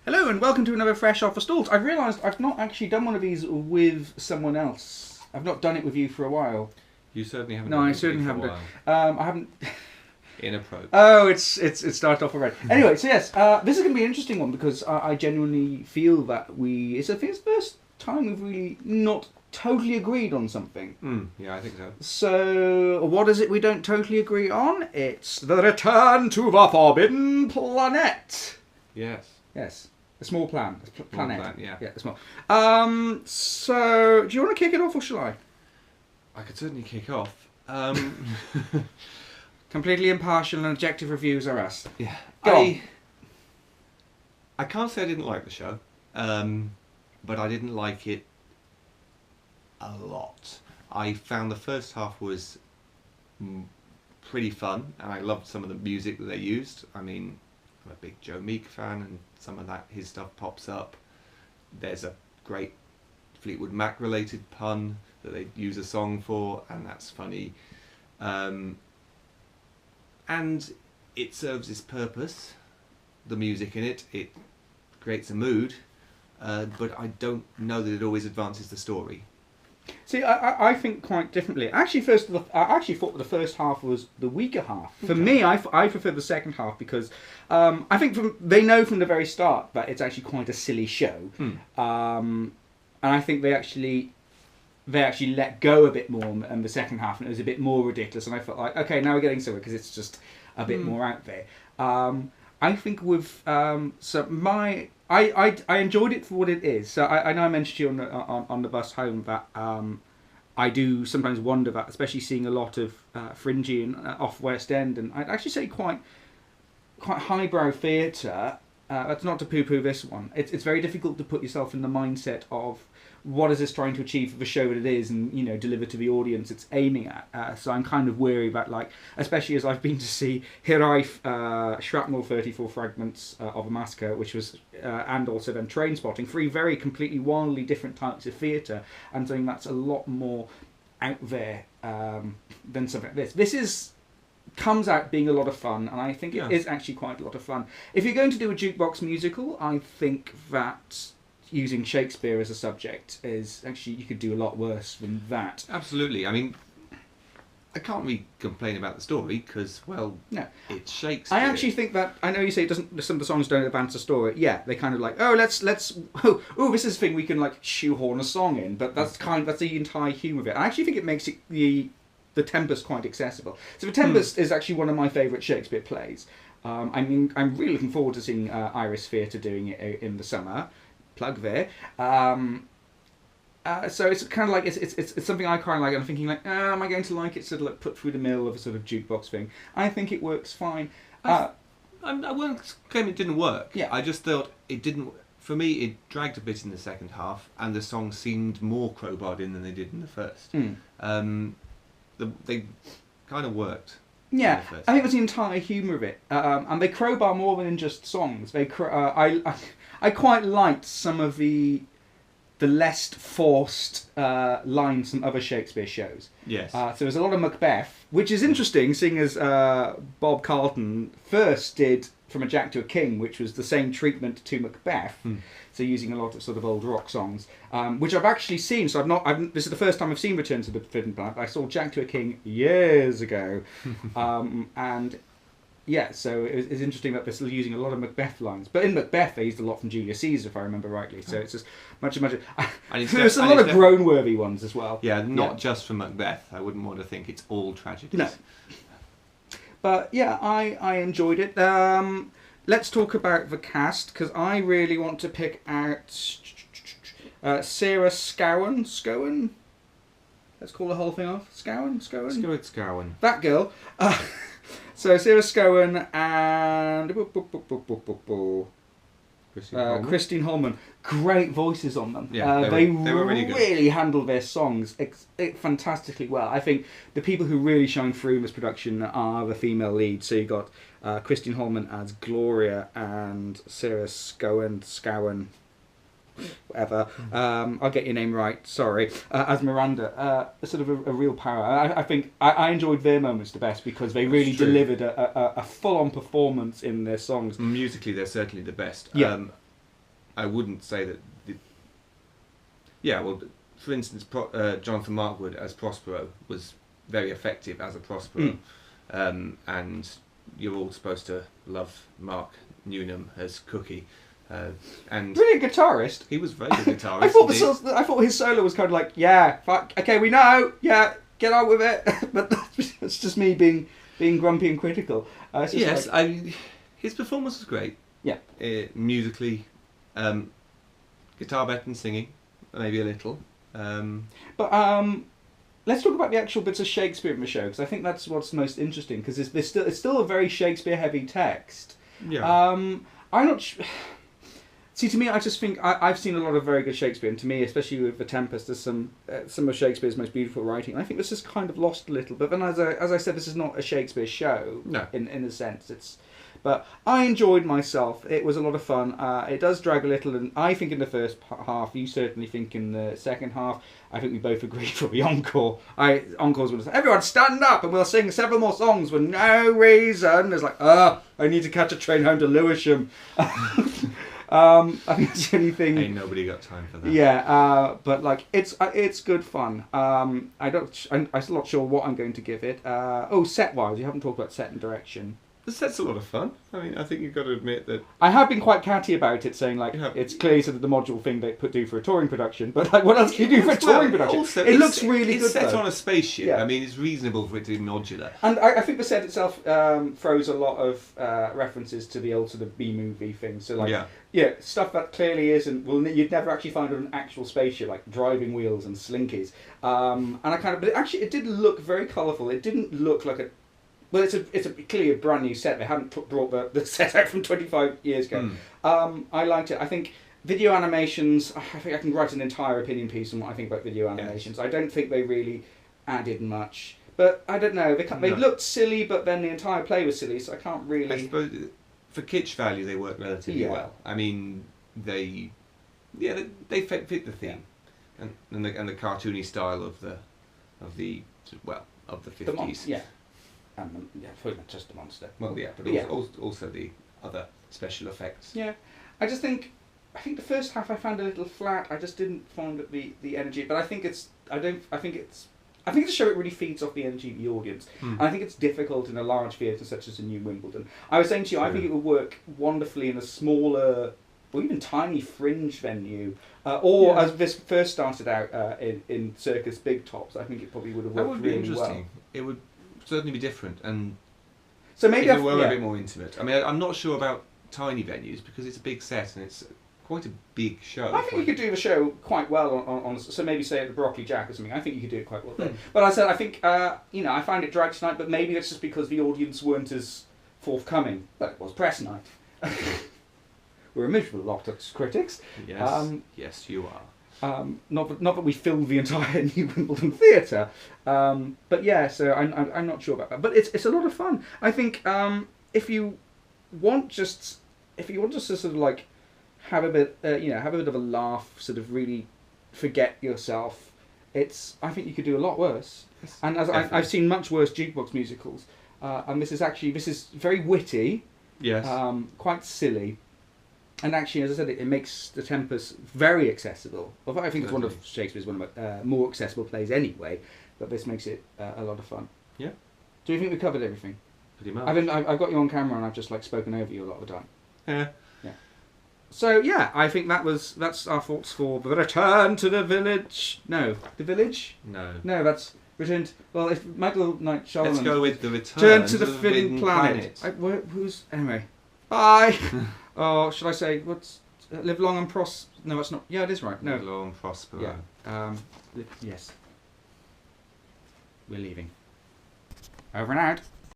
Hello and welcome to another Fresh Off the Stalls. I've realised I've not actually done one of these with someone else. I've not done it with you for a while. You certainly haven't. No, done I it certainly for a haven't. while. I haven't. Inappropriate. Oh, it started off already. Anyway, so yes, this is going to be an interesting one because I genuinely feel that it's the first time we've really not totally agreed on something. Yeah, I think so. So, what is it we don't totally agree on? It's the return to the Forbidden Planet. Yes. Yes. A small planet. Planet, yeah. Yeah, small. So, do you want to kick it off or shall I? I could certainly kick off. Completely impartial and objective reviews are us. Yeah. Go on. I can't say I didn't like the show, but I didn't like it a lot. I found the first half was pretty fun, and I loved some of the music that they used. I mean, I'm a big Joe Meek fan, and some of his stuff pops up. There's a great Fleetwood Mac related pun that they use a song for, and that's funny. And it serves its purpose, the music in it. It creates a mood, but I don't know that it always advances the story. See, I think quite differently. I actually thought the first half was the weaker half. For me, I prefer the second half because I think they know from the very start that it's actually quite a silly show, and I think they actually let go a bit more in the second half, and it was a bit more ridiculous. And I felt like, okay, now we're getting somewhere because it's just a bit more out there. I think with I enjoyed it for what it is. So I know I mentioned to you on the bus home that I do sometimes wonder that, especially seeing a lot of fringy and off West End, and I'd actually say quite highbrow theatre. That's not to poo-poo this one. It's very difficult to put yourself in the mindset of what is this trying to achieve for the show that it is, and deliver to the audience it's aiming at. So I'm kind of wary about, like, especially as I've been to see Hiraif, Shrapnel 34 Fragments of a Massacre, which was, and also then Train Spotting, three very completely wildly different types of theatre, and something that's a lot more out there than something like this. Comes out being a lot of fun, and I think it is actually quite a lot of fun. If you're going to do a jukebox musical, I think that using Shakespeare as a subject is actually, you could do a lot worse than that. Absolutely. I mean, I can't really complain about the story because, well, no, it's Shakespeare. I actually think that, I know you say some of the songs don't advance the story. Yeah, they kind of like, this is a thing we can like shoehorn a song in, but that's the entire humour of it. I actually think it makes the Tempest quite accessible. So the Tempest is actually one of my favourite Shakespeare plays. I mean, I'm really looking forward to seeing Iris Theatre doing it in the summer. Plug there. So it's kind of like it's something I kind of like. I'm thinking like, am I going to like it? Sort of like put through the mill of a sort of jukebox thing. I think it works fine. I won't claim it didn't work. Yeah. I just thought it didn't. For me, it dragged a bit in the second half, and the songs seemed more crowbarred in than they did in the first. They kind of worked. Yeah, I think that's the entire humour of it, and they crowbar more than in just songs. I quite liked some of the less forced lines from other Shakespeare shows. Yes. So there's a lot of Macbeth, which is interesting, seeing as Bob Carlton first did From a Jack to a King, which was the same treatment to Macbeth. So using a lot of sort of old rock songs, which I've actually seen. So this is the first time I've seen Return to the Forbidden Planet. I saw Jack to a King years ago, and yeah, so it's interesting that they're still using a lot of Macbeth lines. But in Macbeth, they used a lot from Julius Caesar, if I remember rightly. So it's just much. There's a lot of groan-worthy ones as well. Yeah, not just from Macbeth. I wouldn't want to think it's all tragedies. No. But yeah, I enjoyed it. Let's talk about the cast, because I really want to pick out Sarah Scowen. Let's call the whole thing off. Scowen? Let's go with Scowen. That girl. So Sarah Scowen and Christine Holman. Great voices on them. Yeah, they were really good. Really handle their songs fantastically well. I think the people who really shine through in this production are the female leads. So you got Christine Holman as Gloria and Sarah Scowen, whatever. I'll get your name right. Sorry. As Miranda, sort of a real power. I think I enjoyed their moments the best because they really delivered a full-on performance in their songs. Musically, they're certainly the best. Yeah. I wouldn't say that. Yeah, well, for instance, Jonathan Markwood as Prospero was very effective as a Prospero, and you're all supposed to love Mark Newnham as Cookie, and Brilliant guitarist. he was a very good guitarist. I thought his solo was kind of like, yeah, fuck, okay, we know, yeah, get on with it. But it's just me being grumpy and critical. Yes, his performance was great. Yeah. Musically, guitar better than singing, maybe a little. But let's talk about the actual bits of Shakespeare in the show, because I think that's what's most interesting, because it's still a very Shakespeare-heavy text. Yeah. I'm not. See, to me, I just think I've seen a lot of very good Shakespeare, and to me, especially with The Tempest, there's some of Shakespeare's most beautiful writing. I think this is kind of lost a little. But then, as I said, this is not a Shakespeare show. No. In a sense, but I enjoyed myself. It was a lot of fun. It does drag a little, and I think in the first half, you certainly think in the second half. I think we both agreed for the encore. Encores would say, everyone stand up and we'll sing several more songs for no reason. It's like, I need to catch a train home to Lewisham. I think that's the only thing. Ain't nobody got time for that. Yeah, but like it's good fun. I'm still not sure what I'm going to give it. Set wise, you haven't talked about set and direction. The set's a lot of fun. I mean, I think you've got to admit that. I have been quite catty about it, saying like it's clearly sort of the module thing they do for a touring production. But like, what else can you do for a touring production? Also, it looks really good. It's set on a spaceship. Yeah. I mean, it's reasonable for it to be modular. And I think the set itself throws a lot of references to the old sort of B-movie thing. So like, stuff that clearly isn't. Well, you'd never actually find on an actual spaceship, like driving wheels and slinkies. But it did look very colourful. It didn't look like a. Well, it's clearly a brand new set. They haven't brought the set out from 25 years ago. I liked it. I think video animations. I think I can write an entire opinion piece on what I think about video animations. Yes. I don't think they really added much. But I don't know. They looked silly, but then the entire play was silly. So I can't really. I suppose for kitsch value, they work relatively well. I mean, they fit the theme, and the cartoony style of the 50s. Just the monster. Well, yeah, but also the other special effects. Yeah, I think the first half I found a little flat. I just didn't find the energy. But I think the show it really feeds off the energy of the audience. And I think it's difficult in a large theatre such as a New Wimbledon. I was saying to you, I think it would work wonderfully in a smaller or even tiny fringe venue. As this first started out in Circus Big Tops, I think it probably would have worked really well. That would be interesting. It would certainly be different, and so maybe if it were a bit more intimate. I mean, I'm not sure about tiny venues because it's a big set and it's quite a big show. I think you could do the show quite well on so maybe say at the Broccoli Jack or something. I think you could do it quite well there. But I think I find it dragged tonight, but maybe it's just because the audience weren't as forthcoming. But it was press night. We're a miserable lot as critics. Yes, yes, you are. Not that we filled the entire New Wimbledon theatre, but yeah. So I'm not sure about that. But it's a lot of fun. I think if you want just to sort of like have a bit of a laugh, sort of really forget yourself. I think you could do a lot worse. Yes, and as I've seen much worse jukebox musicals, and this is very witty. Yes. Quite silly. And actually, as I said, it makes The Tempest very accessible. Although I think it's one of Shakespeare's more accessible plays anyway, but this makes it a lot of fun. Yeah. Do you think we covered everything? Pretty much. I've got you on camera and I've just like spoken over you a lot of the time. Yeah. Yeah. So yeah, I think that's our thoughts for The Return to the Village. No, The Village. No, that's Return. Well, if Michael Knight Shyamalan. Let's go with The Return to the Forbidden Planet. Who's anyway? Bye. Oh, should I say what's live long and prosper? No, that's not. Yeah, it is right. No, live long and prosper. Yeah. Yes. We're leaving. Over and out.